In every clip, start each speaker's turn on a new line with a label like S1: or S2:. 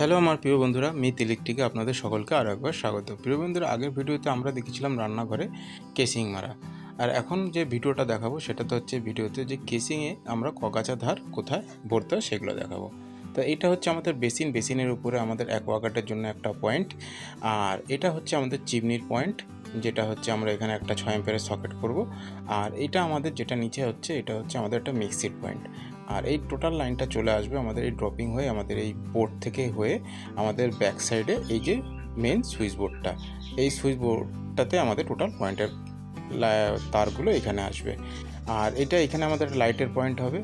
S1: Hello আমার প্রিয় বন্ধুরা, মিত ইলেকট্রিকে আপনাদের সকলকে আরও একবার স্বাগত। প্রিয় বন্ধুরা, আগের ভিডিওতে আমরা দেখেছিলাম রান্নাঘরে কেসিং মারা, আর এখন যে ভিডিওটা দেখাবো সেটা তো হচ্ছে ভিডিওতে যে কেসিংয়ে আমরা কগাছা ধার কোথায় ভরতে হয় সেগুলো দেখাবো। তো এটা হচ্ছে আমাদের বেসিনের উপরে আমাদের অ্যাকোয়াগার্ডের জন্য একটা পয়েন্ট, আর এটা হচ্ছে আমাদের চিমনির পয়েন্ট, যেটা হচ্ছে আমরা এখানে একটা 6 অ্যাম্পিয়ারের সকেট করব। আর এটা আমাদের যেটা নিচে হচ্ছে এটা হচ্ছে আমাদের একটা মিক্সির পয়েন্ট। আর এই টোটাল লাইনটা চলে আসবে আমাদের এই ড্রপিং হয়ে আমাদের এই বোর্ড থেকে হয়ে আমাদের ব্যাক সাইডে এই যে মেন সুইচ বোর্ডটা, এই সুইচ বোর্ডটাতে আমাদের টোটাল পয়েন্টের তারগুলো এখানে আসবে। আর এটা এখানে আমাদের লাইটের পয়েন্ট হবে,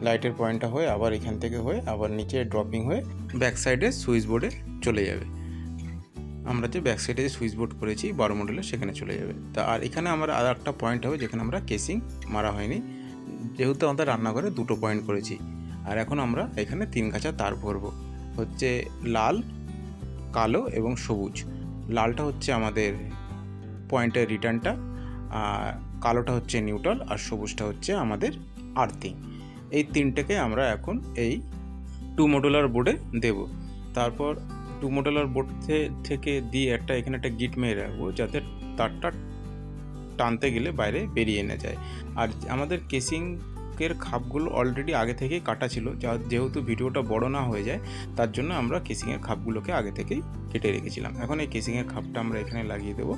S1: লাইটের পয়েন্টটা হয়ে আবার এখান থেকে হয়ে আবার নিচে ড্রপিং হয়ে ব্যাক সাইডে সুইচ বোর্ডে চলে যাবে। আমরা যে ব্যাক সাইডে যে সুইচ বোর্ড করেছি 12 মডেলের সেখানে চলে যাবে। তা আর এখানে আমার আর একটা পয়েন্ট হবে যেখানে আমরা কেসিং মারা হয়নি, যেহেতু আমাদের রান্নাঘরে দুটো পয়েন্ট করেছি। আর এখন আমরা এখানে 3 কাছা তার ভরবো, হচ্ছে লাল, কালো এবং সবুজ। লালটা হচ্ছে আমাদের পয়েন্টের রিটার্নটা, আর কালোটা হচ্ছে নিউট্রাল, আর সবুজটা হচ্ছে আমাদের আর্থিং। এই তিনটেকে আমরা এখন এই 2 মডুলার বোর্ডে দেব। তারপর 2 মডুলার বোর্ড থেকে দিয়ে এখানে একটা গিট মেরে রাখবো যাতে তারটা টানতে গেলে বাইরে বেরিয়ে না যায়। আর আমাদের কেসিংয়ের খাপগুলো অলরেডি আগে থেকেই কাটা ছিল, যেহেতু ভিডিওটা বড় না হয়ে যায় তার জন্য আমরা কেসিংয়ের খাপগুলোকে আগে থেকেই কেটে রেখেছিলাম। এখন এই কেসিংয়ের খাপটা আমরা এখানে লাগিয়ে দেবো।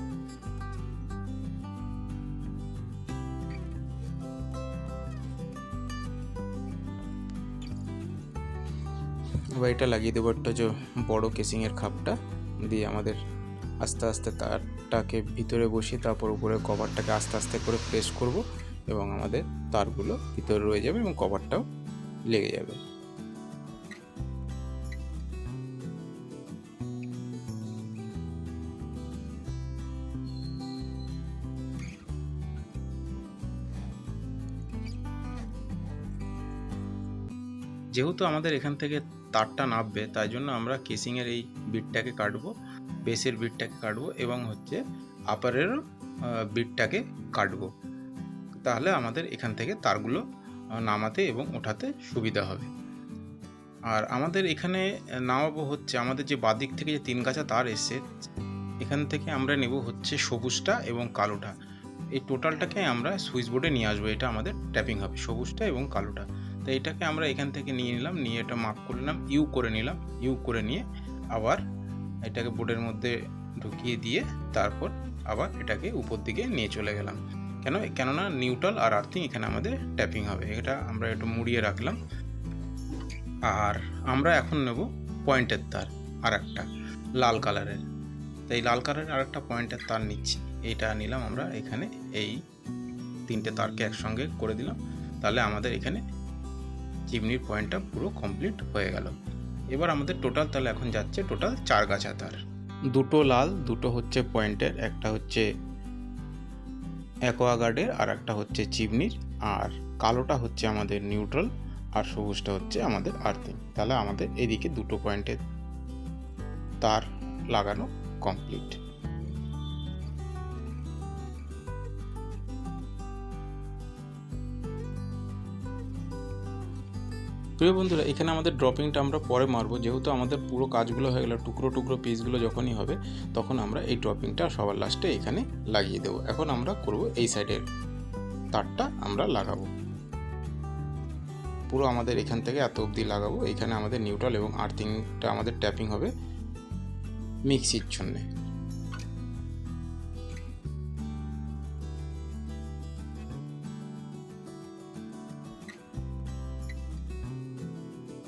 S1: এবার এটা লাগিয়ে দেবো একটা যে বড় কেসিংয়ের খাপটা দিয়ে আমাদের আস্তে আস্তে তারটাকে ভিতরে বসিয়ে তারপর উপরে কভারটাকে আস্তে আস্তে করে প্রেস করব এবং আমাদের তারগুলো ভিতরে রয়ে যাবে এবং কভারটাও লেগে যাবে। যেহেতু আমাদের এখান থেকে তারটা নামবে তাই জন্য আমরা কেসিংয়ের এই বিটটাকে কাটবো, বেসের বিটটাকে কাটবো এবং হচ্ছে আপারের বিটটাকে কাটবো, তাহলে আমাদের এখান থেকে তারগুলো নামাতে এবং ওঠাতে সুবিধা হবে। আর আমাদের এখানে নামাবো হচ্ছে আমাদের যে বাদিক থেকে যে 3 কাছা তার এসছে এখান থেকে আমরা নেব হচ্ছে সবুজটা এবং কালোটা। এই টোটালটাকে আমরা সুইচ বোর্ডে নিয়ে আসবো, এটা আমাদের ট্যাপিং হবে সবুজটা এবং কালোটা। তো এটাকে আমরা এখান থেকে নিয়ে নিলাম, নিয়ে এটা মার্ক করে নিলাম, ইউ করে নিয়ে আবার এটাকে বোর্ডের মধ্যে ঢুকিয়ে দিয়ে তারপর আবার এটাকে উপর দিকে নিয়ে চলে গেলাম। কেননা নিউট্রাল আর আর্থিং এখানে আমাদের ট্যাপিং হবে। এটা আমরা একটু মুড়িয়ে রাখলাম। আর আমরা এখন নেব পয়েন্টের তার আর একটা লাল কালারের। তো এই লাল কালারের আর একটা পয়েন্টের তার নিচ্ছি, এইটা নিলাম আমরা এখানে, এই 3টে তারকে একসঙ্গে করে দিলাম, তাহলে আমাদের এখানে চিমনির পয়েন্টটা পুরো কমপ্লিট হয়ে গেল। এবার আমাদের টোটাল তাহলে এখন যাচ্ছে টোটাল 4 গাছা তার, দুটো লাল, দুটো হচ্ছে পয়েন্টের, একটা হচ্ছে অ্যাকোয়াগার্ডের আর একটা হচ্ছে চিমনির, আর কালোটা হচ্ছে আমাদের নিউট্রাল, আর সবুজটা হচ্ছে আমাদের আর্থিং। তাহলে আমাদের এদিকে দুটো পয়েন্টের তার লাগানো কমপ্লিট। প্রিয় বন্ধুরা, এখানে আমাদের ড্রপিংটা আমরা পরে মারবো, যেহেতু আমাদের পুরো কাজগুলো হয়ে গেল, টুকরো টুকরো পিসগুলো যখনই হবে তখন আমরা এই ড্রপিংটা সবার লাস্টে এখানে লাগিয়ে দেবো। এখন আমরা করব এই সাইডের তারটা আমরা লাগাবো, পুরো আমাদের এখান থেকে এত অবধি লাগাবো। এখানে আমাদের নিউট্রাল এবং আর্থিংটা আমাদের ট্যাপিং হবে মিক্সির জন্যে।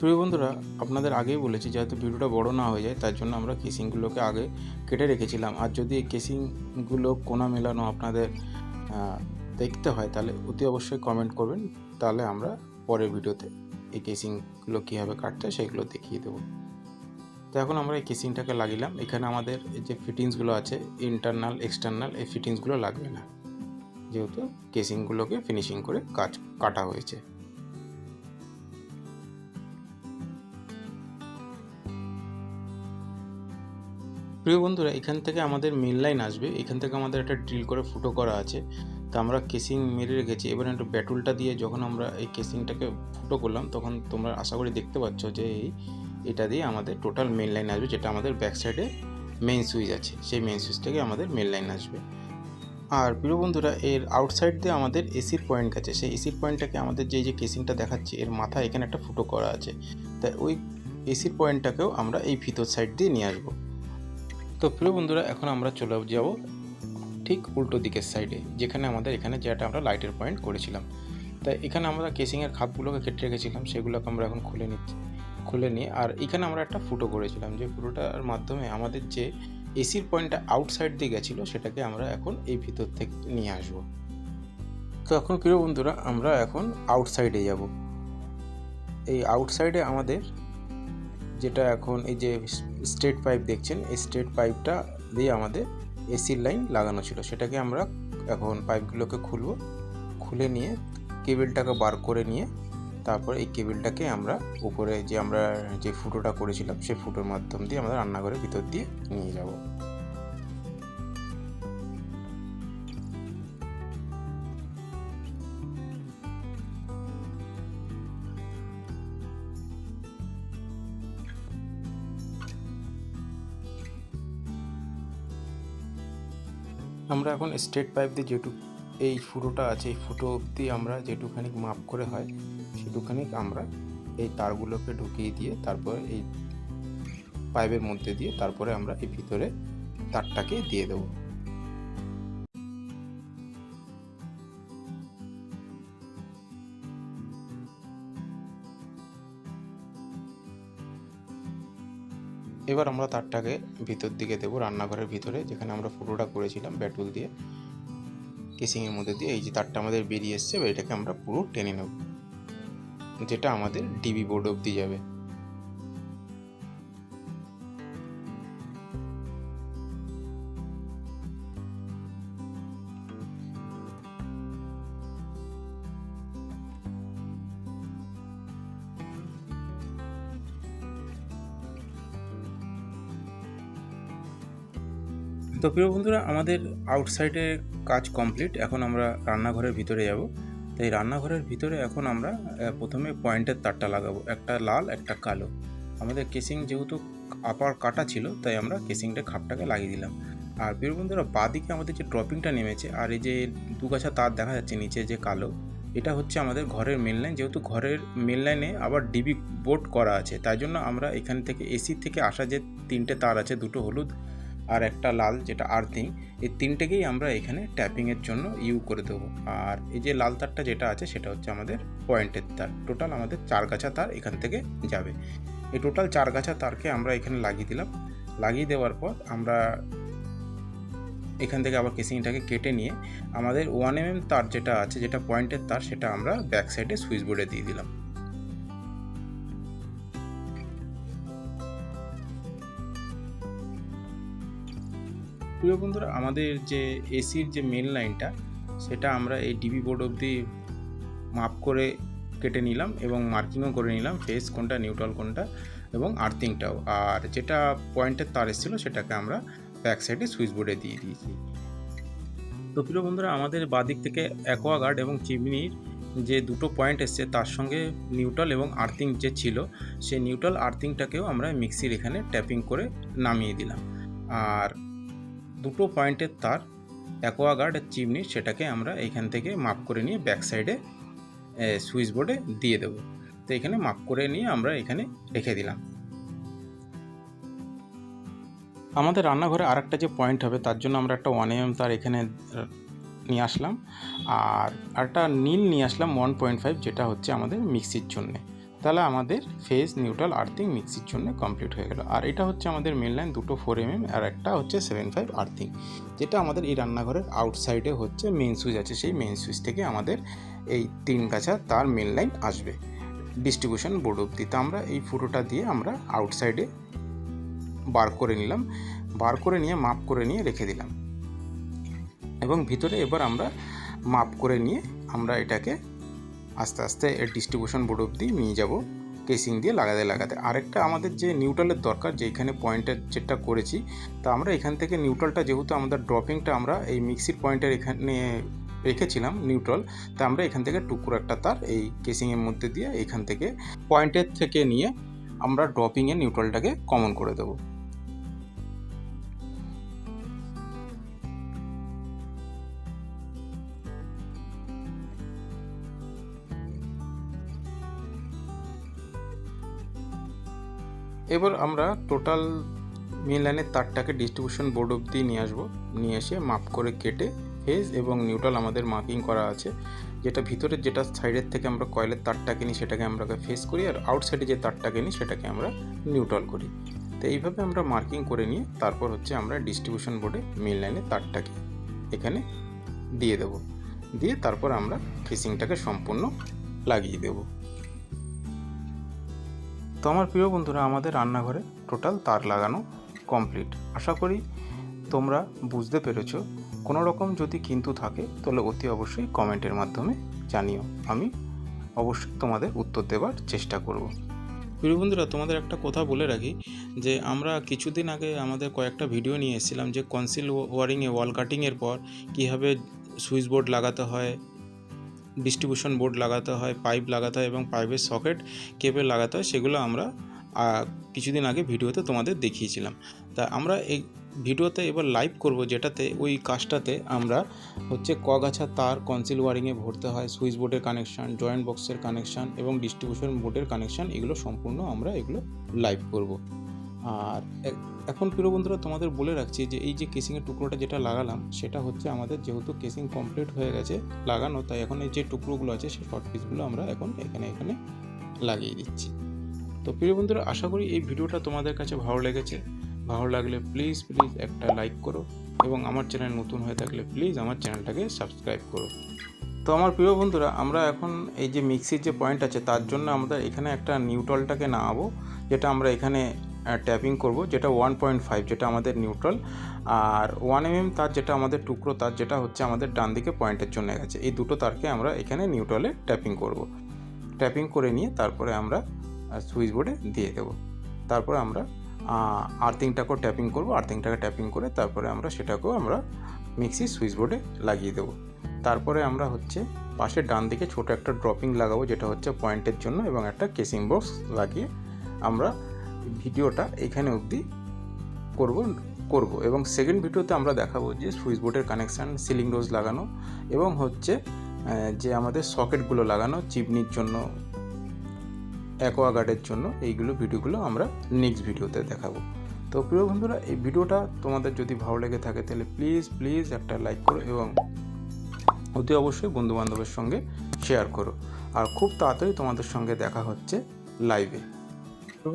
S1: প্রিয় বন্ধুরা, আপনাদের আগেই বলেছি যেহেতু ভিডিওটা বড় না হয়ে যায় তার জন্য আমরা কেসিংগুলোকে আগে কেটে রেখেছিলাম। আর যদি এই কেসিংগুলো কোনা মেলানো আপনাদের দেখতে হয় তাহলে অতি অবশ্যই কমেন্ট করবেন, তাহলে আমরা পরের ভিডিওতে এই কেসিংগুলো কীভাবে কাটতে হয় সেগুলো দেখিয়ে দেবো। তো এখন আমরা এই কেসিংটাকে লাগিলাম। এখানে আমাদের যে ফিটিংসগুলো আছে ইন্টারনাল এক্সটার্নাল, এই ফিটিংসগুলো লাগবে না, যেহেতু কেসিংগুলোকে ফিনিশিং করে কাটা হয়েছে। প্রিয় বন্ধুরা, এখান থেকে আমাদের মেন লাইন আসবে, এখান থেকে আমাদের একটা ড্রিল করে ফুটো করা আছে। তো আমরা কেসিং মেরে রেখেছি, এবার একটু ব্যাটুলটা দিয়ে যখন আমরা এই কেসিংটাকে ফুটো করলাম তখন তোমরা আশা করি দেখতে পাচ্ছ যে এই এটা দিয়ে আমাদের টোটাল মেন লাইন আসবে, যেটা আমাদের ব্যাক সাইডে মেইন সুইচ আছে, সেই মেইন সুইচ থেকে আমাদের মেন লাইন আসবে। আর প্রিয় বন্ধুরা, এর আউটসাইড দিয়ে আমাদের এসির পয়েন্ট আছে, সেই এসির পয়েন্টটাকে আমাদের যে কেসিংটা দেখাচ্ছে এর মাথায় এখানে একটা ফুটো করা আছে, তাই ওই এসির পয়েন্টটাকেও আমরা এই ভিতর সাইড দিয়ে নিয়ে আসবো। তো প্রিয় বন্ধুরা, এখন আমরা চলে যাব ঠিক উল্টো দিকের সাইডে, যেখানে আমাদের এখানে যেটা আমরা লাইটের পয়েন্ট করেছিলাম। তাই এখানে আমরা কেসিংয়ের খাপগুলোকে কেটে রেখেছিলাম, সেগুলোকে আমরা এখন খুলে নিয়ে আর এখানে আমরা একটা ফুটো করেছিলাম, যে ফুটোটার মাধ্যমে আমাদের যে এসির পয়েন্টটা আউটসাইড দিয়ে গেছিলো সেটাকে আমরা এখন এই ভিতর থেকে নিয়ে আসব। তো এখন প্রিয় বন্ধুরা, আমরা এখন আউটসাইডে যাব। এই আউটসাইডে আমাদের যেটা এখন এই যে স্ট্রেট পাইপ দেখছেন, এই স্ট্রেট পাইপটা দিয়ে আমাদের এসির লাইন লাগানো ছিল, সেটাকে আমরা এখন পাইপগুলোকে খুলে নিয়ে কেবেলটাকে বার করে নিয়ে তারপর এই কেবেলটাকে আমরা উপরে আমরা যে ফুটোটা করেছিলাম সেই ফুটোর মাধ্যম দিয়ে আমরা রান্নাঘরের ভিতর দিয়ে নিয়ে যাব। আমরা এখন স্ট্রেট পাইপ দিয়ে এই ফুটোটা আছে, এই ফুটো অবধি আমরা যেটুখানি মাপ করে হয় সেটুখানি আমরা এই তারগুলোকে ঢুকিয়ে দিয়ে তারপর এই পাইপের মধ্যে দিয়ে তারপরে আমরা এই ভিতরে তারটাকে দিয়ে দেবো। এবার আমরা তারটাকে ভিতর দিকে দেবো, রান্নাঘরের ভিতরে যেখানে আমরা ফুটোটা করেছিলাম ব্যাটুল দিয়ে কেসিংয়ের মধ্যে দিয়ে। এই যে তারটা আমাদের বেরিয়ে এসছে, এটাকে আমরা পুরো টেনে নেব, যেটা আমাদের ডিবি বোর্ড অবধি যাবে। তো প্রিয় বন্ধুরা, আমাদের আউটসাইডে কাজ কমপ্লিট। এখন আমরা রান্নাঘরের ভিতরে যাব। তাই রান্নাঘরের ভিতরে এখন আমরা প্রথমে পয়েন্টের তারটা লাগাবো, একটা লাল একটা কালো। আমাদের কেসিং যেহেতু আপার কাটা ছিল তাই আমরা কেসিংটা খাপটাকে লাগিয়ে দিলাম। আর প্রিয় বন্ধুরা, বাঁদিকে আমাদের যে ড্রপিংটা নেমেছে আর এই যে দুগাছা তার দেখা যাচ্ছে নিচে যে কালো, এটা হচ্ছে আমাদের ঘরের মেন লাইন। যেহেতু ঘরের মেন লাইনে আবার ডিবি বোর্ড করা আছে, তাই জন্য আমরা এখান থেকে এসি থেকে আসা যে তিনটে তার আছে, দুটো হলুদ আর একটা লাল যেটা আর্থিং, এই তিনটেকেই আমরা এখানে ট্যাপিংয়ের জন্য করে দেবো। আর এই যে লাল তারটা যেটা আছে সেটা হচ্ছে আমাদের পয়েন্টের তার। টোটাল আমাদের 4 গাছা তার এখান থেকে যাবে। এই টোটাল 4 গাছা তারকে আমরা এখানে লাগিয়ে দিলাম। লাগিয়ে দেওয়ার পর আমরা এখান থেকে আবার কেসিংটাকে কেটে নিয়ে আমাদের 1 mm তার যেটা আছে, যেটা পয়েন্টের তার, সেটা আমরা ব্যাক সাইডে সুইচ বোর্ডে দিয়ে দিলাম। প্রিয় বন্ধুরা, আমাদের যে এসির যে মেন লাইনটা সেটা আমরা এই ডিবি বোর্ড অবধি মাপ করে কেটে নিলাম এবং মার্কিংও করে নিলাম, ফেস কোনটা নিউট্রাল কোনটা এবং আর্থিংটাও। আর যেটা পয়েন্টের তার এসেছিলো সেটাকে আমরা ব্যাক সাইডে সুইচ বোর্ডে দিয়ে দিয়েছি। তো প্রিয় বন্ধুরা, আমাদের বাদিক থেকে অ্যাকোয়াগার্ড এবং চিমনির যে দুটো পয়েন্ট এসছে তার সঙ্গে নিউট্রাল এবং আর্থিং যে ছিল সেই নিউট্রাল আর্থিংটাকেও আমরা মিক্সির এখানে ট্যাপিং করে নামিয়ে দিলাম। আর দুটো পয়েন্টের তার অ্যাকোয়াগার্ড আর চিমনি সেটাকে আমরা এখান থেকে মাপ করে নিয়ে ব্যাক সাইডে সুইচ বোর্ডে দিয়ে দেবো। তো এখানে মাপ করে নিয়ে আমরা এখানে রেখে দিলাম। আমাদের রান্নাঘরে আরেকটা যে পয়েন্ট হবে তার জন্য আমরা একটা 1 mm তার এখানে নিয়ে আসলাম, আর একটা নীল নিয়ে আসলাম 1.5, যেটা হচ্ছে আমাদের মিক্সির জন্যে। তাহলে আমাদের ফেজ নিউট্রাল আর্থিং মিক্সির জন্য কমপ্লিট হয়ে গেল। আর এটা হচ্ছে আমাদের মেন লাইন, দুটো 4 mm আর একটা হচ্ছে 7.5 আর্থিং, যেটা আমাদের এই রান্নাঘরের আউটসাইডে হচ্ছে মেন সুইচ আছে, সেই মেন সুইচ থেকে আমাদের এই 3 গাছা তার মেন লাইন আসবে ডিস্ট্রিবিউশন বোর্ড অবধি। তো আমরা এই ফুটোটা দিয়ে আমরা আউটসাইডে বার করে নিলাম, বার করে নিয়ে মাপ করে নিয়ে রেখে দিলাম এবং ভিতরে এবার আমরা মাপ করে নিয়ে আমরা এটাকে আস্তে আস্তে ডিস্ট্রিবিউশন বোর্ড অবধি নিয়ে যাব কেসিং দিয়ে লাগাতে। আরেকটা আমাদের যে নিউট্রালের দরকার, যে এখানে পয়েন্টের যেটা করেছি, তা আমরা এখান থেকে নিউট্রালটা যেহেতু আমাদের ড্রপিংটা আমরা এই মিক্সির পয়েন্টের এখানে রেখেছিলাম নিউট্রাল, তা আমরা এখান থেকে টুকরো একটা তার এই কেসিংয়ের মধ্যে দিয়ে এখান থেকে পয়েন্টের থেকে নিয়ে আমরা ড্রপিংয়ে নিউট্রালটাকে কমন করে দেবো। এবার আমরা টোটাল মেন লাইনের তারটাকে ডিস্ট্রিবিউশন বোর্ড অবধি নিয়ে আসবো, নিয়ে এসে মাপ করে কেটে ফেজ এবং নিউট্রাল আমাদের মার্কিং করা আছে, যেটা ভিতরে যেটা সাইডের থেকে আমরা কয়েলের তারটাকে নিই সেটাকে আমরা ফেজ করি, আর আউটসাইডে যে তারটাকে নিই সেটাকে আমরা নিউট্রাল করি। তো এইভাবে আমরা মার্কিং করে নিয়ে তারপর হচ্ছে আমরা ডিস্ট্রিবিউশন বোর্ডে মেন লাইনের তারটাকে এখানে দিয়ে দেবো, দিয়ে তারপর আমরা কেসিংটাকে সম্পূর্ণ লাগিয়ে দেবো। তো আমার প্রিয় বন্ধুরা, আমাদের রান্নাঘরে টোটাল তার লাগানো কমপ্লিট। আশা করি তোমরা বুঝতে পেরেছো। কোনো রকম যদি কিন্তু থাকে তাহলে অতি অবশ্যই কমেন্টের মাধ্যমে জানিও, আমি অবশ্যই তোমাদের উত্তর দেওয়ার চেষ্টা করব। প্রিয় বন্ধুরা, তোমাদের একটা কথা বলে রাখি যে আমরা কিছুদিন আগে আমাদের কয়েকটা ভিডিও নিয়ে এসেছিলাম যে কনসিল ওয়ারিংয়ে ওয়াল কাটিংয়ের পর কীভাবে সুইচ বোর্ড লাগাতে হয়, ডিস্ট্রিবিউশন বোর্ড লাগাতে হয়, পাইপ লাগাতে হয় এবং পাইপের সকেট কেবল লাগাতে হয়, সেগুলো আমরা কিছুদিন আগে ভিডিওতে তোমাদের দেখিয়েছিলাম। তা আমরা এই ভিডিওতে এবার লাইভ করব, যেটাতে ওই কাজটাতে আমরা হচ্ছে কগাছা তার কনসিল ওয়ারিংয়ে ভরতে হয়, সুইচ বোর্ডের কানেকশান, জয়েন্ট বক্সের কানেকশান এবং ডিস্ট্রিবিউশন বোর্ডের কানেকশান, এগুলো সম্পূর্ণ আমরা এগুলো লাইভ করব। আর এখন প্রিয় বন্ধুরা, তোমাদের বলে রাখছি যে এই যে কেসিংয়ের টুকরোটা যেটা লাগালাম সেটা হচ্ছে আমাদের যেহেতু কেসিং কমপ্লিট হয়ে গেছে লাগানো, তাই এখন এই যে টুকরোগুলো আছে সেই শর্ট পিসগুলো আমরা এখন এখানে লাগিয়ে দিচ্ছি। তো প্রিয় বন্ধুরা, আশা করি এই ভিডিওটা তোমাদের কাছে ভালো লেগেছে। ভালো লাগলে প্লিজ একটা লাইক করো এবং আমার চ্যানেল নতুন হয়ে থাকলে প্লিজ আমার চ্যানেলটাকে সাবস্ক্রাইব করো। তো আমার প্রিয় বন্ধুরা, আমরা এখন এই যে মিক্সির যে পয়েন্ট আছে তার জন্য আমরা এখানে একটা নিউট্রালটাকে নামাবো, যেটা আমরা এখানে ট্যাপিং করব, যেটা 1.5 যেটা আমাদের নিউট্রাল, আর 1 mm তার যেটা আমাদের টুকরো তার, যেটা হচ্ছে আমাদের ডান দিকে পয়েন্টের জন্য গেছে। এই দুটো তারকে আমরা এখানে নিউট্রালে ট্যাপিং করব। ট্যাপিং করে নিয়ে তারপরে আমরা সুইচ বোর্ডে দিয়ে দেবো। তারপরে আমরা আর্থিংটাকেও ট্যাপিং করব, আর্থিংটাকে ট্যাপিং করে তারপরে আমরা সেটাকেও আমরা মিক্সির সুইচ বোর্ডে লাগিয়ে দেবো। তারপরে আমরা হচ্ছে পাশে ডান দিকে ছোট একটা ড্রপিং লাগাবো, যেটা হচ্ছে পয়েন্টের জন্য, এবং একটা কেসিং বক্স লাগিয়ে আমরা ভিডিওটা এখানে অবধি করব এবং সেকেন্ড ভিডিওতে আমরা দেখাবো যে সুইচ বোর্ডের কানেকশান, সিলিং রোজ লাগানো এবং হচ্ছে যে আমাদের সকেটগুলো লাগানো চিমনির জন্য, অ্যাকোয়াগার্ডের জন্য, এইগুলো ভিডিওগুলো আমরা নেক্সট ভিডিওতে দেখাবো। তো প্রিয় বন্ধুরা, এই ভিডিওটা তোমাদের যদি ভালো লেগে থাকে তাহলে প্লিজ একটা লাইক করো এবং অতি অবশ্যই বন্ধুবান্ধবের সঙ্গে শেয়ার করো। আর খুব তাড়াতাড়ি তোমাদের সঙ্গে দেখা হচ্ছে লাইভে।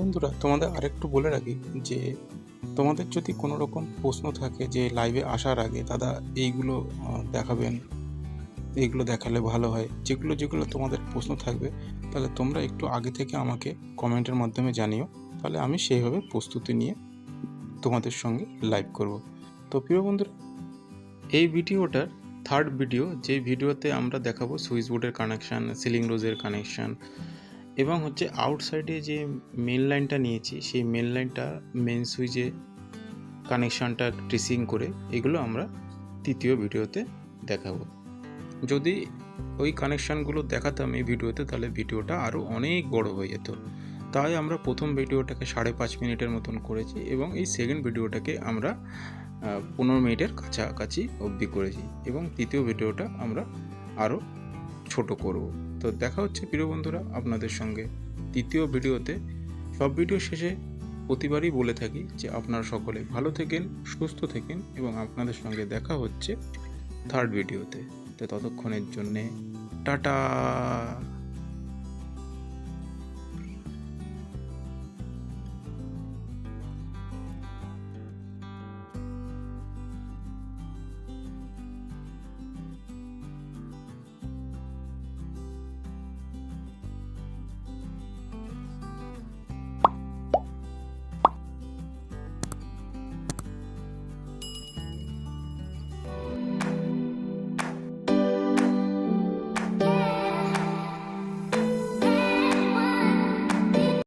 S1: বন্ধুরা, তোমাদের আরেকটু বলে রাখি যে তোমাদের যদি কোনো রকম প্রশ্ন থাকে যে লাইভে আসার আগে দাদা এইগুলো দেখাবেন, এইগুলো দেখালে ভালো হয়, যেগুলো তোমাদের প্রশ্ন থাকবে তাহলে তোমরা একটু আগে থেকে আমাকে কমেন্টের মাধ্যমে জানিও, তাহলে আমি সেইভাবে প্রস্তুতি নিয়ে তোমাদের সঙ্গে লাইভ করব। তো প্রিয় বন্ধুরা, এই ভিডিওটার থার্ড ভিডিও, যে ভিডিওতে আমরা দেখাবো সুইচ বোর্ডের কানেকশান, সিলিং রোজের কানেকশান এবং হচ্ছে আউটসাইডে যে মেন লাইনটা নিয়েছি সেই মেন লাইনটা মেন সুইচে কানেকশানটা ট্রেসিং করে, এগুলো আমরা তৃতীয় ভিডিওতে দেখাবো। যদি ওই কানেকশানগুলো দেখাতাম এই ভিডিওতে তাহলে ভিডিওটা আরও অনেক বড় হয়ে যেত, তাই আমরা প্রথম ভিডিওটাকে 5.5 মিনিটের মতন করেছি এবং এই সেকেন্ড ভিডিওটাকে আমরা 15 মিনিটের কাছাকাছি অবধি করেছি এবং তৃতীয় ভিডিওটা আমরা আরও ছোট করব। তো দেখা হচ্ছে প্রিয় বন্ধুরা আপনাদের সঙ্গে তৃতীয় ভিডিওতে। সব ভিডিও শেষে প্রতিবারই বলে থাকি যে আপনারা সকলে ভালো থাকেন, সুস্থ থাকেন এবং আপনাদের সঙ্গে দেখা হচ্ছে থার্ড ভিডিওতে। তো ততক্ষণের জন্যে টাটা।